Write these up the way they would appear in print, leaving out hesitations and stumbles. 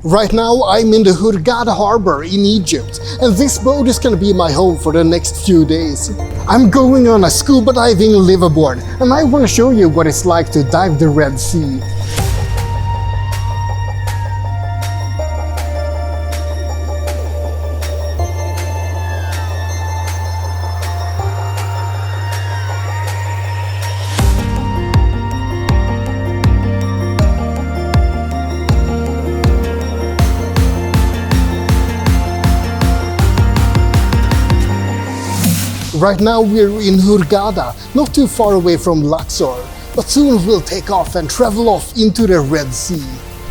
Right now I'm in the Hurghada harbor in Egypt, and this boat is gonna be my home for the next few days. I'm going on a scuba diving liveaboard, and I want to show you what it's like to dive the Red Sea. Right now we're in Hurghada, not too far away from Luxor, but soon we'll take off and travel off into the Red Sea.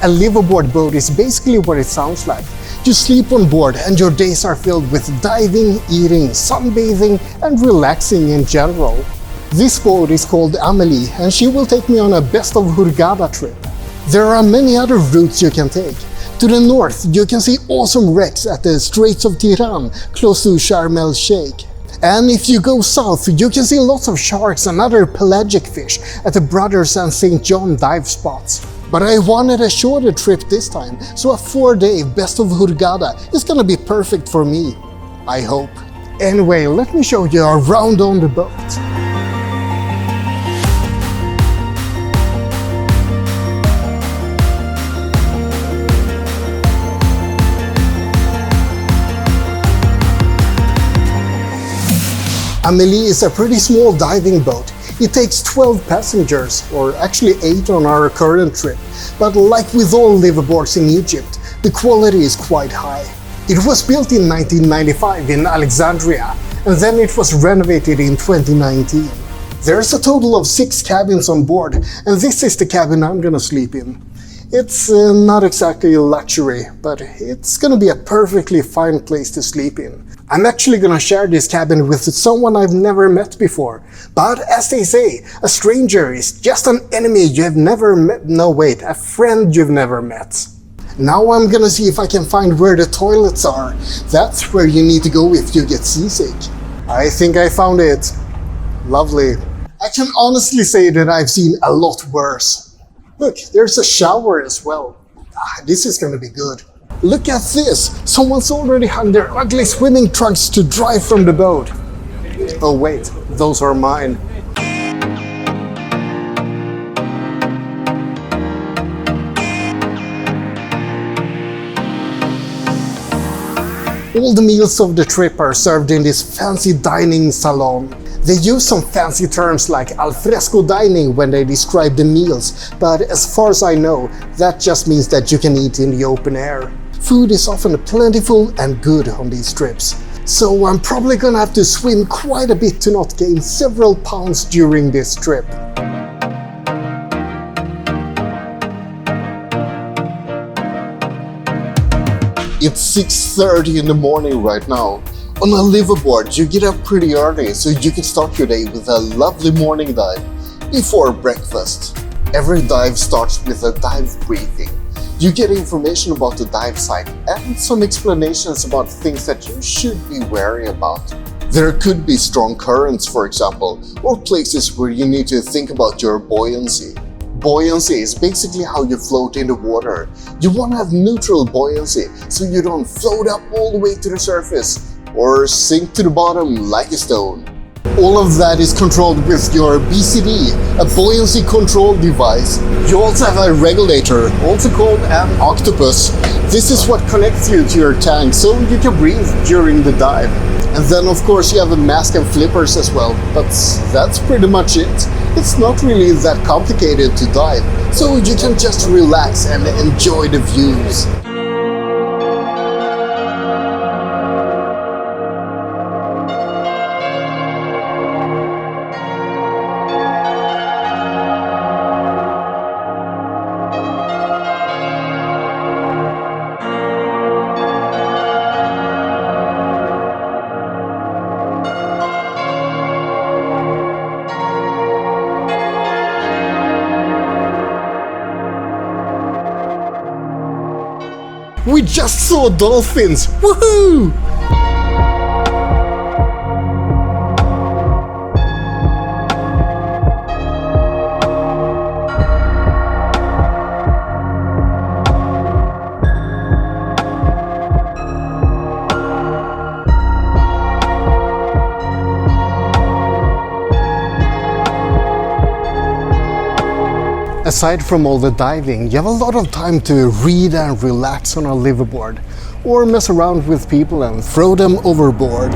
A liveaboard boat is basically what it sounds like. You sleep on board and your days are filled with diving, eating, sunbathing and relaxing in general. This boat is called Amelie and she will take me on a best of Hurghada trip. There are many other routes you can take. To the north you can see awesome wrecks at the Straits of Tiran, close to Sharm el-Sheikh. And if you go south, you can see lots of sharks and other pelagic fish at the Brothers and St. John dive spots. But I wanted a shorter trip this time, so a 4-day best of Hurghada is gonna be perfect for me. I hope. Anyway, let me show you around on the boat. Amelie is a pretty small diving boat. It takes 12 passengers, or actually 8 on our current trip. But like with all liveaboards in Egypt, the quality is quite high. It was built in 1995 in Alexandria, and then it was renovated in 2019. There's a total of 6 cabins on board, and this is the cabin I'm gonna sleep in. It's not exactly a luxury, but it's gonna be a perfectly fine place to sleep in. I'm actually gonna share this cabin with someone I've never met before. But as they say, a stranger is just an enemy you have never met. No wait, a friend you've never met. Now I'm gonna see if I can find where the toilets are. That's where you need to go if you get seasick. I think I found it. Lovely. I can honestly say that I've seen a lot worse. Look, there's a shower as well. This is gonna be good. Look at this! Someone's already hung their ugly swimming trunks to dry from the boat. Oh wait, those are mine. All the meals of the trip are served in this fancy dining salon. They use some fancy terms like al fresco dining when they describe the meals, but as far as I know, that just means that you can eat in the open air. Food is often plentiful and good on these trips, so I'm probably gonna have to swim quite a bit to not gain several pounds during this trip. It's 6:30 in the morning right now. On a liveaboard, you get up pretty early so you can start your day with a lovely morning dive before breakfast. Every dive starts with a dive briefing. You get information about the dive site and some explanations about things that you should be wary about. There could be strong currents, for example, or places where you need to think about your buoyancy. Buoyancy is basically how you float in the water. You want to have neutral buoyancy so you don't float up all the way to the surface or sink to the bottom like a stone. All of that is controlled with your BCD, a buoyancy control device. You also have a regulator, also called an octopus. This is what connects you to your tank so you can breathe during the dive. And then of course you have a mask and flippers as well, but that's pretty much it. It's not really that complicated to dive, so you can just relax and enjoy the views. We just saw dolphins! Woohoo! aside from all the diving, you have a lot of time to read and relax on a liveaboard, or mess around with people and throw them overboard.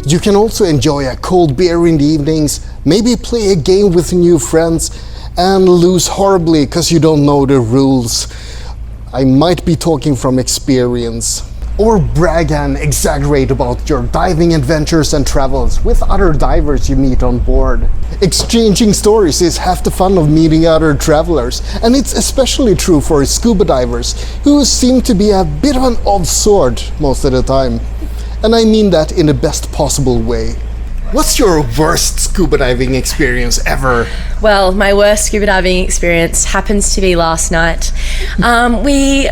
You can also enjoy a cold beer in the evenings, maybe play a game with new friends, and lose horribly because you don't know the rules. I might be talking from experience. Or brag and exaggerate about your diving adventures and travels with other divers you meet on board. Exchanging stories is half the fun of meeting other travelers, and it's especially true for scuba divers, who seem to be a bit of an odd sort most of the time. And I mean that in the best possible way. What's your worst scuba diving experience ever? Well, my worst scuba diving experience happens to be last night. We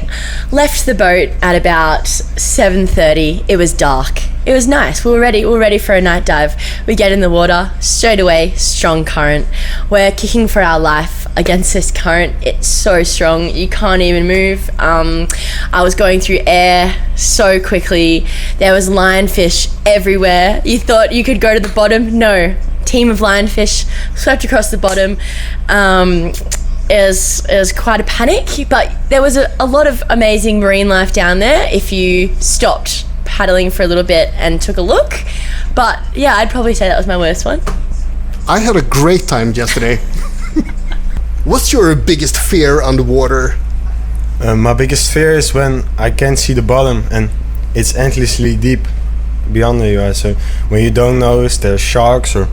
left the boat at about 7:30. It was dark. It was nice. We were ready for a night dive. We get in the water, straight away, strong current. We're kicking for our life against this current. It's so strong, you can't even move. I was going through air so quickly. There was lionfish everywhere. You thought you could go to the bottom. No. Team of lionfish swept across the bottom. It was quite a panic, but there was a lot of amazing marine life down there if you stopped paddling for a little bit and took a look. But yeah, I'd probably say that was my worst one. I had a great time yesterday. What's your biggest fear underwater? My biggest fear is when I can't see the bottom and it's endlessly deep beyond you. So when you don't notice there's sharks or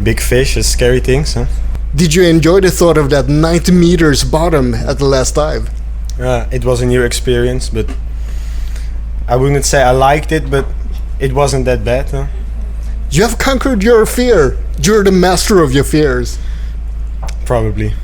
big fish, it's scary things. Huh? Did you enjoy the thought of that 90 meters bottom at the last dive? It was a new experience, but I wouldn't say I liked it, but it wasn't that bad. Huh? You have conquered your fear. You're the master of your fears. Probably.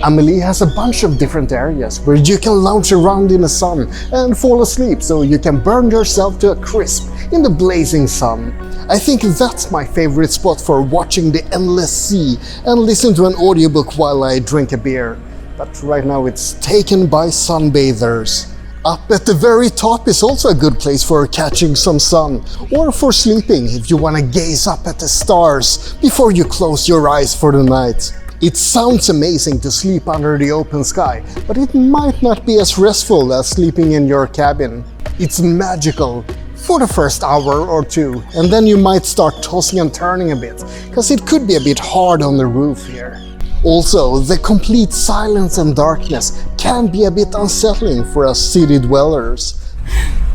Amelie has a bunch of different areas where you can lounge around in the sun and fall asleep so you can burn yourself to a crisp in the blazing sun. I think that's my favorite spot for watching the endless sea and listen to an audiobook while I drink a beer. But right now it's taken by sunbathers. Up at the very top is also a good place for catching some sun, or for sleeping if you want to gaze up at the stars before you close your eyes for the night. It sounds amazing to sleep under the open sky, but it might not be as restful as sleeping in your cabin. It's magical for the first hour or two, and then you might start tossing and turning a bit, because it could be a bit hard on the roof here. Also, the complete silence and darkness can be a bit unsettling for us city dwellers.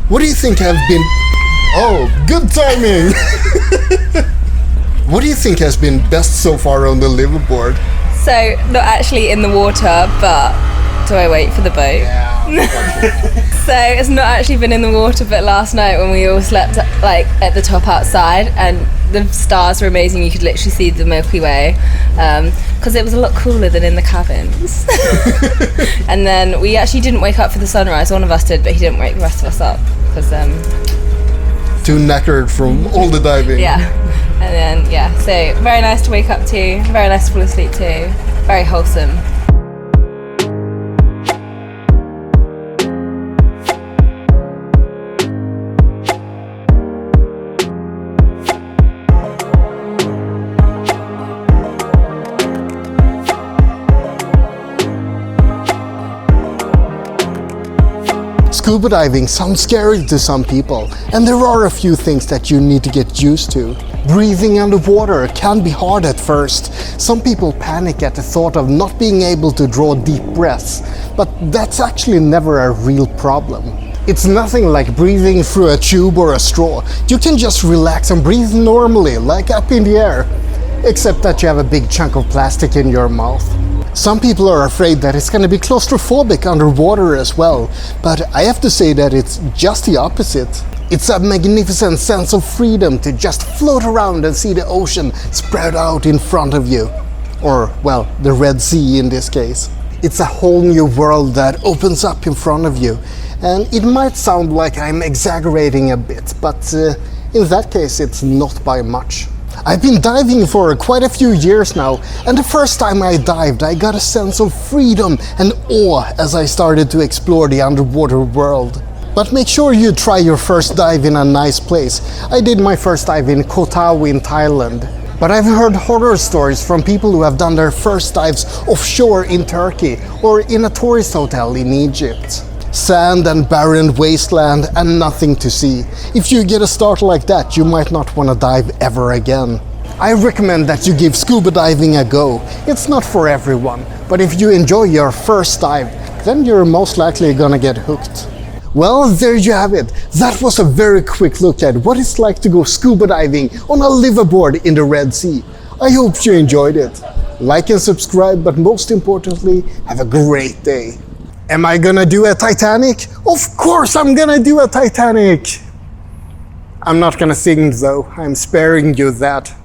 What do you think have been... Oh, good timing! What do you think has been best so far on the liveaboard? So, not actually in the water, but do I wait for the boat? Yeah. So, it's not actually been in the water, but last night when we all slept like at the top outside and the stars were amazing, you could literally see the Milky Way, because it was a lot cooler than in the cabins. And then we actually didn't wake up for the sunrise. One of us did, but he didn't wake the rest of us up because too knackered from all the diving. yeah. And then yeah, so very nice to wake up to, very nice to fall asleep to, very wholesome. Scuba diving sounds scary to some people, and there are a few things that you need to get used to. Breathing underwater can be hard at first. Some people panic at the thought of not being able to draw deep breaths, but that's actually never a real problem. It's nothing like breathing through a tube or a straw. You can just relax and breathe normally, like up in the air, except that you have a big chunk of plastic in your mouth. Some people are afraid that it's going to be claustrophobic underwater as well, but I have to say that it's just the opposite. It's a magnificent sense of freedom to just float around and see the ocean spread out in front of you. or, well, the Red Sea in this case. It's a whole new world that opens up in front of you, and it might sound like I'm exaggerating a bit, but in that case it's not by much. I've been diving for quite a few years now, and the first time I dived I got a sense of freedom and awe as I started to explore the underwater world. But make sure you try your first dive in a nice place. I did my first dive in Koh Tao in Thailand. But I've heard horror stories from people who have done their first dives offshore in Turkey or in a tourist hotel in Egypt. Sand and barren wasteland and nothing to see. If you get a start like that, you might not want to dive ever again. I recommend that you give scuba diving a go. It's not for everyone, but if you enjoy your first dive, then you're most likely gonna get hooked. Well, there you have it. That was a very quick look at what it's like to go scuba diving on a liveaboard in the Red Sea. I hope you enjoyed it. Like and subscribe, but most importantly, have a great day. Am I gonna do a Titanic? Of course I'm gonna do a Titanic! I'm not gonna sing though, I'm sparing you that.